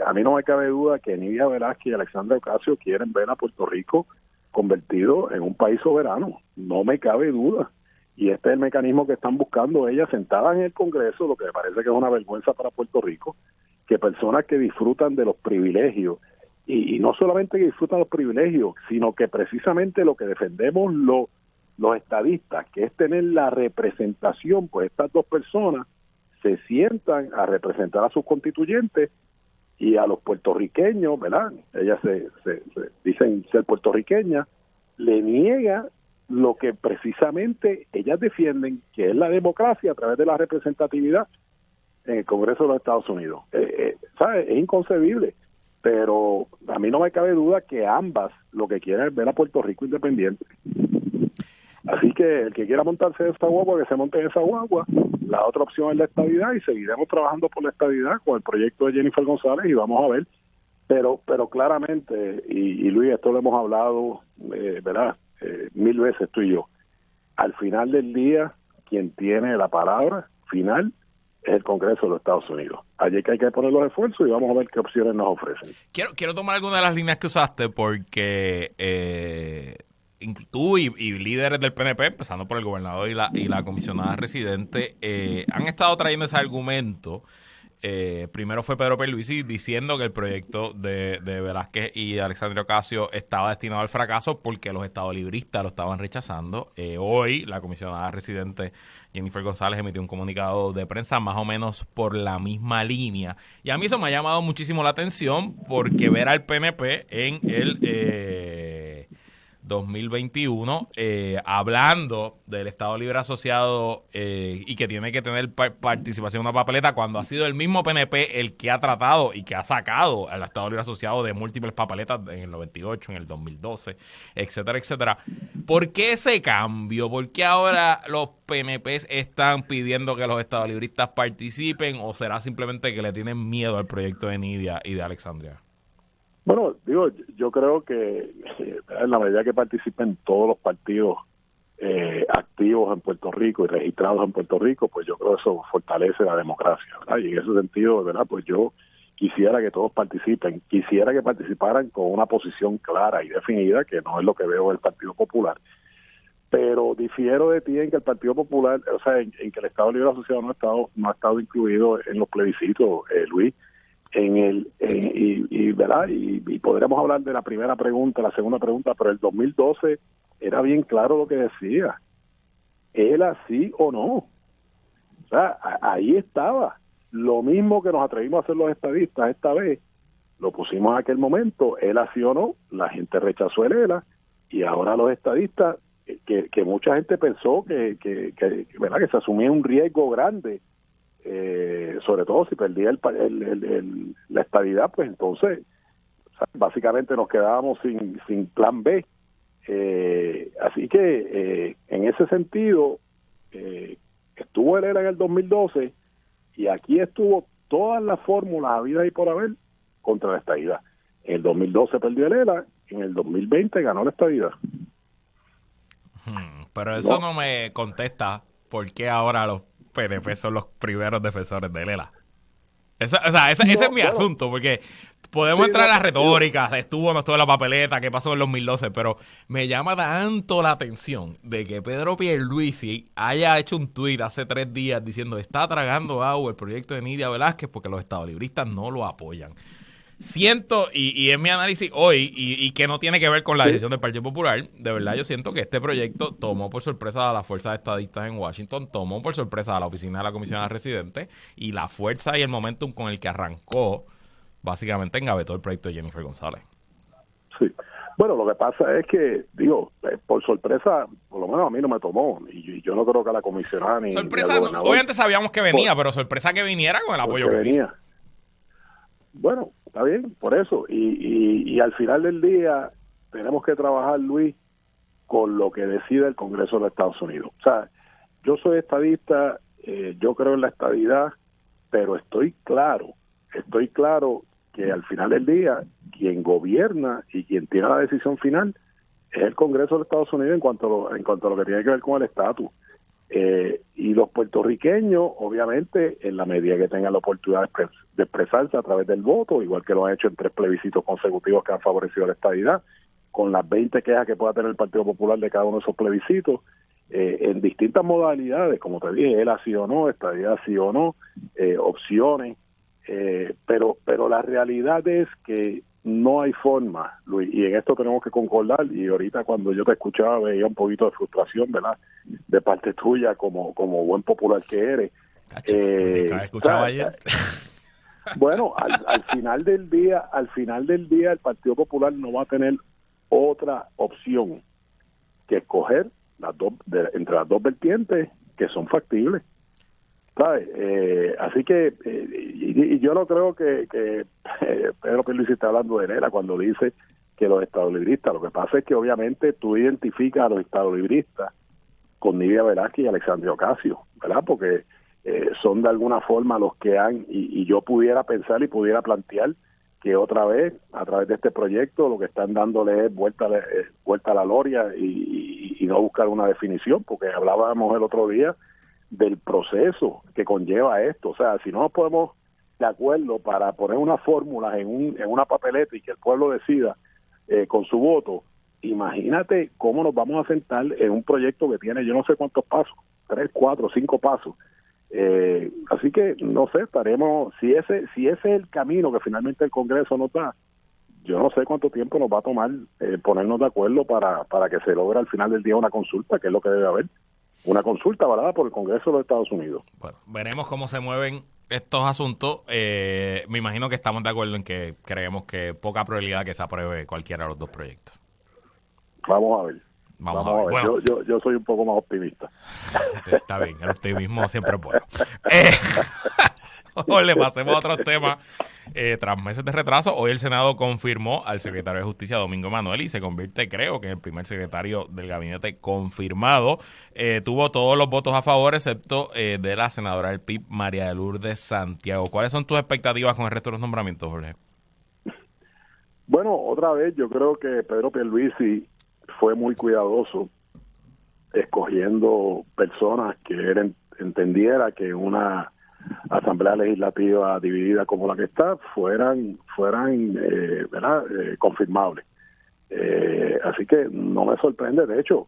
A mí no me cabe duda que Nidia Velázquez y Alexandria Ocasio quieren ver a Puerto Rico convertido en un país soberano. No me cabe duda. Y este es el mecanismo que están buscando ellas sentadas en el Congreso, lo que me parece que es una vergüenza para Puerto Rico, que personas que disfrutan de los privilegios, y no solamente que disfrutan los privilegios, sino que precisamente lo que defendemos los estadistas, que es tener la representación, pues estas dos personas se sientan a representar a sus constituyentes y a los puertorriqueños, ¿verdad? Ellas se dicen ser puertorriqueñas, le niega lo que precisamente ellas defienden, que es la democracia a través de la representatividad en el Congreso de los Estados Unidos. ¿Sabes? Es inconcebible, pero a mí no me cabe duda que ambas lo que quieren es ver a Puerto Rico independiente. Así que el que quiera montarse en esa guagua, que se monte en esa guagua. La otra opción es la estadidad, y seguiremos trabajando por la estadidad con el proyecto de Jennifer González, y vamos a ver. Pero claramente, y Luis, esto lo hemos hablado, ¿verdad?, 1000 veces tú y yo. Al final del día, quien tiene la palabra final es el Congreso de los Estados Unidos. Allí que hay que poner los esfuerzos y vamos a ver qué opciones nos ofrecen. Quiero tomar alguna de las líneas que usaste porque tú y líderes del PNP, empezando por el gobernador y la comisionada residente, han estado trayendo ese argumento. Primero fue Pedro Pierluisi diciendo que el proyecto de Velázquez y Alexandria Ocasio estaba destinado al fracaso porque los estadolibristas lo estaban rechazando. Hoy la comisionada residente Jennifer González emitió un comunicado de prensa más o menos por la misma línea. Y a mí eso me ha llamado muchísimo la atención porque ver al PNP en el 2021 hablando del Estado Libre Asociado y que tiene que tener participación en una papeleta, cuando ha sido el mismo PNP el que ha tratado y que ha sacado al Estado Libre Asociado de múltiples papeletas en el 98, en el 2012, etcétera, etcétera. ¿Por qué ese cambio? ¿Por qué ahora los PNPs están pidiendo que los estadolibristas participen, o será simplemente que le tienen miedo al proyecto de Nidia y de Alexandria? Bueno, yo creo que en la medida que participen todos los partidos activos en Puerto Rico y registrados en Puerto Rico, pues yo creo que eso fortalece la democracia, ¿verdad? Y en ese sentido, ¿verdad?, pues yo quisiera que todos participen, quisiera que participaran con una posición clara y definida, que no es lo que veo del Partido Popular, pero difiero de ti en que el Partido Popular, o sea, en que el Estado Libre Asociado no ha estado incluido en los plebiscitos, Luis. ¿Verdad? Y podremos hablar de la primera pregunta, la segunda pregunta, pero el 2012 era bien claro lo que decía. ¿Era sí o no? O sea, ahí estaba. Lo mismo que nos atrevimos a hacer los estadistas esta vez, lo pusimos en aquel momento, ELA sí o no, la gente rechazó el ELA, y ahora los estadistas, que mucha gente pensó que ¿verdad?, que se asumía un riesgo grande, sobre todo si perdía la estadidad, pues entonces, o sea, básicamente nos quedábamos sin plan B. Así que en ese sentido estuvo el ELA en el 2012 y aquí estuvo todas las fórmulas habidas y por haber contra la estadidad. En el 2012 perdió el ELA, en el 2020 ganó la estadidad. Pero eso no me contesta por qué ahora los PNP son los primeros defensores de ELA. Ese es mi asunto, porque podemos entrar a las retóricas, estuvo o no estuvo en la papeleta, qué pasó en el 2012, pero me llama tanto la atención de que Pedro Pierluisi haya hecho un tuit hace 3 días diciendo está tragando agua el proyecto de Nidia Velázquez porque los estadolibristas no lo apoyan. Siento, y es mi análisis hoy, y que no tiene que ver con la decisión del Partido Popular, de verdad yo siento que este proyecto tomó por sorpresa a las fuerzas estadistas en Washington, tomó por sorpresa a la oficina de la comisionada residente, y la fuerza y el momentum con el que arrancó, básicamente engavetó el proyecto de Jennifer González. Sí. Bueno, lo que pasa es que, por sorpresa, por lo menos a mí no me tomó, y yo no creo que a la comisionada ni sorpresa, ni obviamente sabíamos que venía, pero sorpresa que viniera con el apoyo que venía. Bueno, está bien, por eso. Y al final del día tenemos que trabajar, Luis, con lo que decide el Congreso de los Estados Unidos. O sea, yo soy estadista, yo creo en la estadidad, pero estoy claro que al final del día quien gobierna y quien tiene la decisión final es el Congreso de Estados Unidos en cuanto a lo que tiene que ver con el estatus. Y los puertorriqueños, obviamente, en la medida que tengan la oportunidad de expresarse a través del voto, igual que lo han hecho en 3 plebiscitos consecutivos que han favorecido la estadidad, con las 20 quejas que pueda tener el Partido Popular de cada uno de esos plebiscitos, en distintas modalidades, como te dije, él sí o no, estadidad sí o no, opciones, pero la realidad es que no hay forma, Luis, y en esto tenemos que concordar, y ahorita cuando yo te escuchaba veía un poquito de frustración, ¿verdad?, de parte tuya como buen popular que eres. Escuchaba ayer. Bueno, al final del día el Partido Popular no va a tener otra opción que escoger entre las dos vertientes que son factibles, ¿sabes? Así que y yo no creo que Pedro Pierluisi está hablando de Nela cuando dice que los estadolibristas, lo que pasa es que obviamente tú identificas a los estadolibristas con Nidia Velázquez y Alexandria Ocasio, ¿verdad? Porque son de alguna forma los que han, y yo pudiera pensar y pudiera plantear que otra vez, a través de este proyecto, lo que están dándole es vuelta a la loria y no buscar una definición, porque hablábamos el otro día del proceso que conlleva esto. O sea, si no nos ponemos de acuerdo para poner unas fórmulas en una papeleta y que el pueblo decida con su voto, imagínate cómo nos vamos a sentar en un proyecto que tiene yo no sé cuántos pasos, 3, 4, 5 pasos. Así que no sé, estaremos, si ese es el camino que finalmente el Congreso nos da, yo no sé cuánto tiempo nos va a tomar ponernos de acuerdo para que se logre al final del día una consulta, que es lo que debe haber, una consulta avalada por el Congreso de los Estados Unidos. Bueno, veremos cómo se mueven estos asuntos. Me imagino que estamos de acuerdo en que creemos que poca probabilidad que se apruebe cualquiera de los dos proyectos. Vamos a ver. Vamos a ver. Bueno, yo soy un poco más optimista. Está bien, el optimismo siempre es bueno. Le pasemos a otros temas. Tras meses de retraso, hoy el Senado confirmó al secretario de Justicia, Domingo Emanuel, y se convierte, creo que en el primer secretario del gabinete confirmado. Tuvo todos los votos a favor, excepto de la senadora del PIB, María de Lourdes Santiago. ¿Cuáles son tus expectativas con el resto de los nombramientos, Jorge? Bueno, otra vez, yo creo que Pedro Pierluisi fue muy cuidadoso escogiendo personas que él entendiera que una asamblea legislativa dividida como la que está fueran ¿verdad? Confirmables. Así que no me sorprende. De hecho,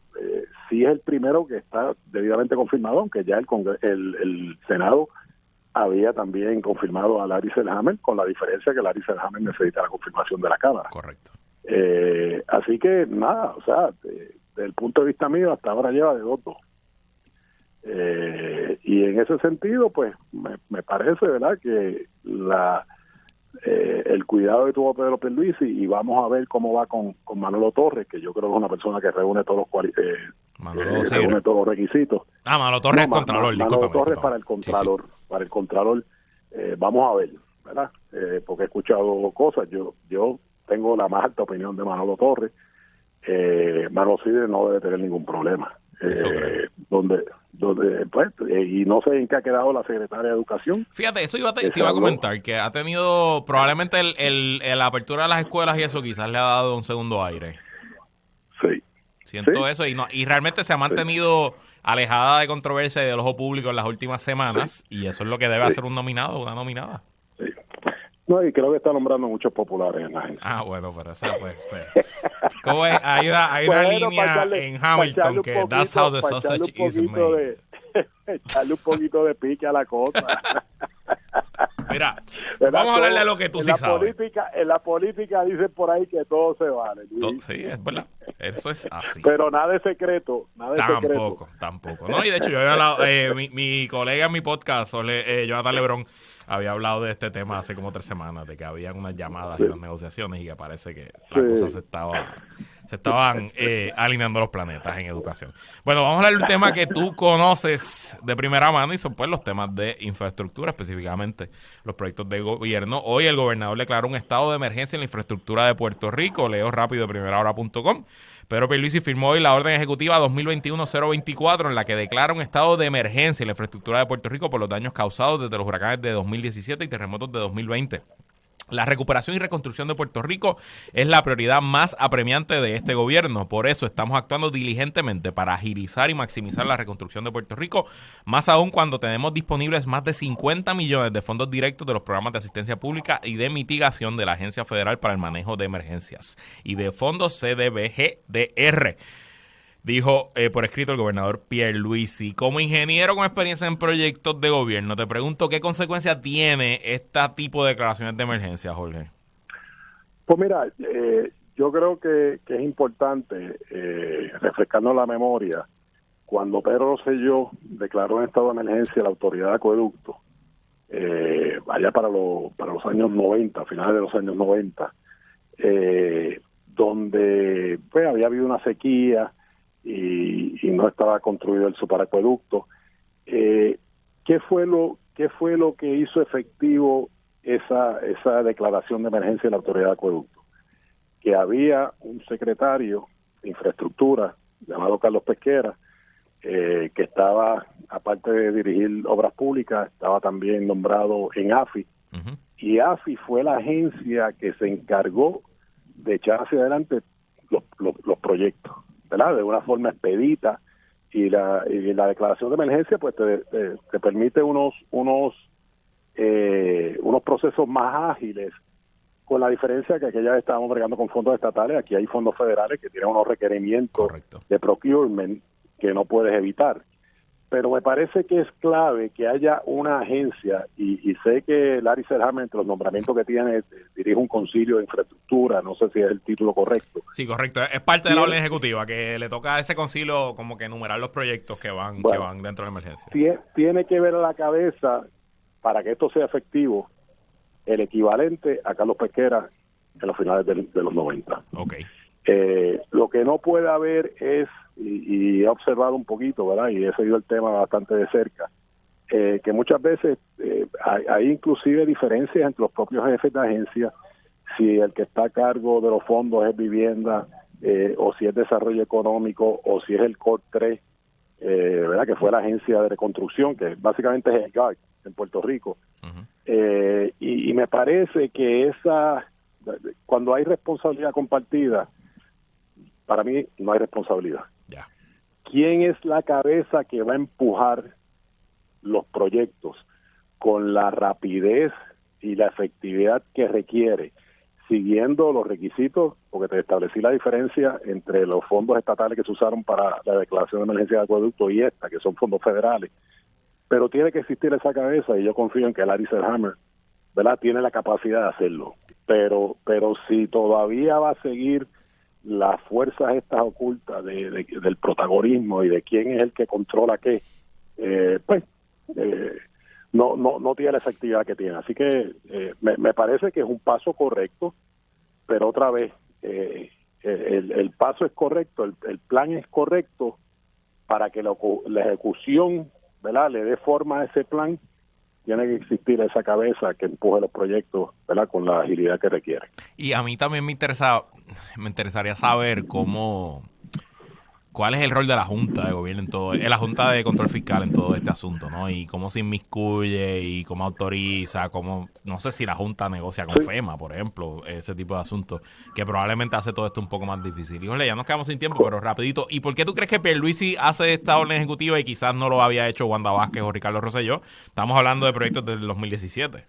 sí es el primero que está debidamente confirmado, aunque ya el Senado había también confirmado a Larry Selhammer, con la diferencia que Larry Selhammer necesita la confirmación de la Cámara. Correcto. Así que nada, o sea, desde el punto de vista mío, hasta ahora lleva de 2-2. Y en ese sentido, pues, me parece, ¿verdad?, que el cuidado que tuvo Pedro Pierluisi, y vamos a ver cómo va con Manolo Torres, que yo creo que es una persona que reúne todos los requisitos. Manolo Torres es Contralor, Manolo Torres para el Contralor, sí. Para el Contralor, vamos a ver, ¿verdad? Porque he escuchado cosas, yo tengo la más alta opinión de Manolo Torres. Manolo Sidre no debe tener ningún problema. Pues, y no sé en qué ha quedado la secretaria de Educación. Fíjate, eso te iba a comentar, que ha tenido probablemente la apertura de las escuelas y eso quizás le ha dado un segundo aire. Sí. Siento eso y realmente se ha mantenido alejada de controversia y del ojo público en las últimas semanas, y eso es lo que debe hacer un nominado, una nominada. Sí. No, y creo que está nombrando muchos populares en la agencia. Bueno, pero esa pues. ¿Cómo es? Hay una línea en Hamilton que that's how the sausage is made. Echarle un poquito de pique a la cosa. Mira, vamos a hablarle a lo que tú sí sabes. En la política dicen por ahí que todo se vale. Sí, es verdad. Eso es así. Pero nada es secreto. Tampoco. No, y de hecho yo había hablado, mi colega en mi podcast, Jonathan Lebrón, había hablado de este tema hace como 3 semanas, de que habían unas llamadas y unas negociaciones y que parece que la cosa se Se estaban alineando los planetas en educación. Bueno, vamos a hablar del tema que tú conoces de primera mano y son pues los temas de infraestructura, específicamente los proyectos de gobierno. Hoy el gobernador declaró un estado de emergencia en la infraestructura de Puerto Rico. Leo rápido de primerahora.com. Pedro Pierluisi firmó hoy la orden ejecutiva 2021-024 en la que declara un estado de emergencia en la infraestructura de Puerto Rico por los daños causados desde los huracanes de 2017 y terremotos de 2020. La recuperación y reconstrucción de Puerto Rico es la prioridad más apremiante de este gobierno. Por eso estamos actuando diligentemente para agilizar y maximizar la reconstrucción de Puerto Rico, más aún cuando tenemos disponibles más de 50 millones de fondos directos de los programas de asistencia pública y de mitigación de la Agencia Federal para el Manejo de Emergencias y de fondos CDBG-DR. Dijo por escrito el gobernador Pierluisi. Como ingeniero con experiencia en proyectos de gobierno, te pregunto qué consecuencias tiene este tipo de declaraciones de emergencia, Jorge. Pues mira, yo creo que es importante refrescando la memoria. Cuando Pedro Rosselló declaró en estado de emergencia la autoridad de acueducto, allá para los años 90, finales de los años 90, donde pues había habido una sequía y no estaba construido el superacueducto. ¿Qué fue lo que hizo efectivo esa declaración de emergencia de la autoridad de acueducto? Que había un secretario de infraestructura llamado Carlos Pesquera, que estaba, aparte de dirigir obras públicas, estaba también nombrado en AFI. Uh-huh. Y AFI fue la agencia que se encargó de echar hacia adelante los proyectos, ¿verdad? De una forma expedita, y la declaración de emergencia pues te permite unos procesos más ágiles, con la diferencia que aquella vez estábamos bregando con fondos estatales. Aquí hay fondos federales que tienen unos requerimientos Correcto. De procurement que no puedes evitar. Pero me parece que es clave que haya una agencia, y sé que Larry Selhammer, entre los nombramientos que tiene, dirige un concilio de infraestructura, no sé si es el título correcto. Sí, correcto. Es parte de la orden ejecutiva, que le toca a ese concilio como que enumerar los proyectos que van dentro de la emergencia. Tiene que ver a la cabeza, para que esto sea efectivo, el equivalente a Carlos Pesquera en los finales de los 90. Okay. Lo que no puede haber es, y he observado un poquito, ¿verdad? Y he seguido el tema bastante de cerca, que muchas veces hay inclusive diferencias entre los propios jefes de agencia, si el que está a cargo de los fondos es vivienda, o si es desarrollo económico, o si es el COR 3, ¿verdad? Que fue la agencia de reconstrucción, que básicamente es el GARC en Puerto Rico. Uh-huh. Y me parece que cuando hay responsabilidad compartida, para mí no hay responsabilidad. Yeah. ¿Quién es la cabeza que va a empujar los proyectos con la rapidez y la efectividad que requiere, siguiendo los requisitos? Porque te establecí la diferencia entre los fondos estatales que se usaron para la declaración de emergencia de acueducto y esta, que son fondos federales. Pero tiene que existir esa cabeza, y yo confío en que Larry Selhammer, ¿verdad?, tiene la capacidad de hacerlo. Pero si todavía va a seguir las fuerzas estas ocultas del protagonismo y de quién es el que controla qué, no tiene la efectividad que tiene. Así que me parece que es un paso correcto, pero otra vez, el paso es correcto, el plan es correcto, para que la ejecución, ¿verdad?, le dé forma a ese plan. Tiene que existir esa cabeza que empuje los proyectos, ¿verdad?, con la agilidad que requiere. Y a mí también me interesaría saber cuál es el rol de la Junta de Gobierno en todo, la Junta de Control Fiscal en todo este asunto, ¿no? Y cómo se inmiscuye y cómo autoriza, no sé si la Junta negocia con FEMA, por ejemplo, ese tipo de asuntos, que probablemente hace todo esto un poco más difícil. Y ya nos quedamos sin tiempo, pero rapidito. ¿Y por qué tú crees que Pierluisi hace esta orden ejecutiva y quizás no lo había hecho Wanda Vázquez o Ricardo Rosselló? Estamos hablando de proyectos del 2017.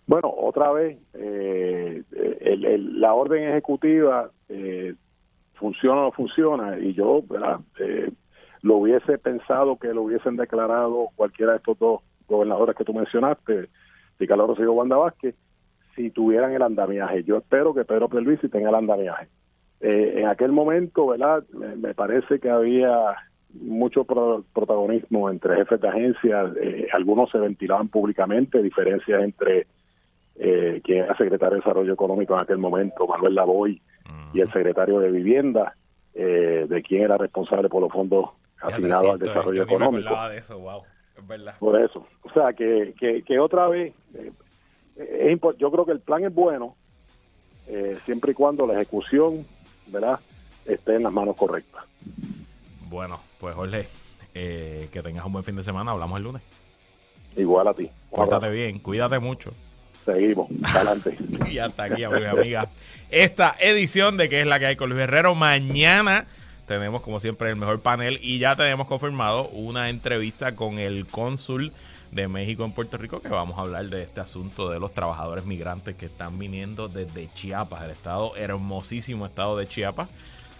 Bueno, otra vez, la orden ejecutiva funciona o no funciona, y yo, ¿verdad?, lo hubiese pensado que lo hubiesen declarado cualquiera de estos dos gobernadores que tú mencionaste, Ricardo Rosselló o Wanda Vázquez, si tuvieran el andamiaje. Yo espero que Pedro Pierluisi tenga el andamiaje. En aquel momento, ¿verdad?, me parece que había mucho protagonismo entre jefes de agencia. Algunos se ventilaban públicamente, diferencias entre quien era secretario de Desarrollo Económico en aquel momento, Manuel Lavoy, y el secretario de Vivienda, de quien era responsable por los fondos asignados al desarrollo económico. Me acordaba de eso, wow, es verdad. Por eso, o sea, que otra vez, yo creo que el plan es bueno, siempre y cuando la ejecución, ¿verdad?, esté en las manos correctas. Bueno, pues Jorge, que tengas un buen fin de semana, hablamos el lunes. Igual a ti. Pórtate bien, cuídate mucho. Seguimos, adelante. Y hasta aquí, amigos y amigas, esta edición de ¿Qué es la que hay con Luis Herrero? Mañana tenemos, como siempre, el mejor panel y ya tenemos confirmado una entrevista con el cónsul de México en Puerto Rico, que vamos a hablar de este asunto de los trabajadores migrantes que están viniendo desde Chiapas, el hermosísimo estado de Chiapas.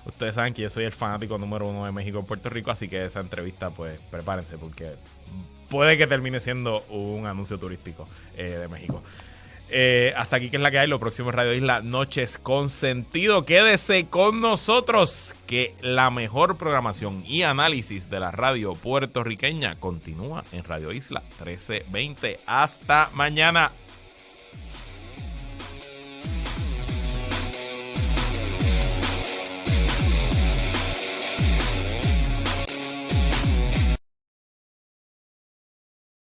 Ustedes saben que yo soy el fanático número 1 de México en Puerto Rico, así que esa entrevista, pues, prepárense, porque puede que termine siendo un anuncio turístico de México. Hasta aquí, que es la que hay. Lo próximo es Radio Isla Noches con Sentido. Quédese con nosotros, que la mejor programación y análisis de la radio puertorriqueña continúa en Radio Isla 1320. Hasta mañana.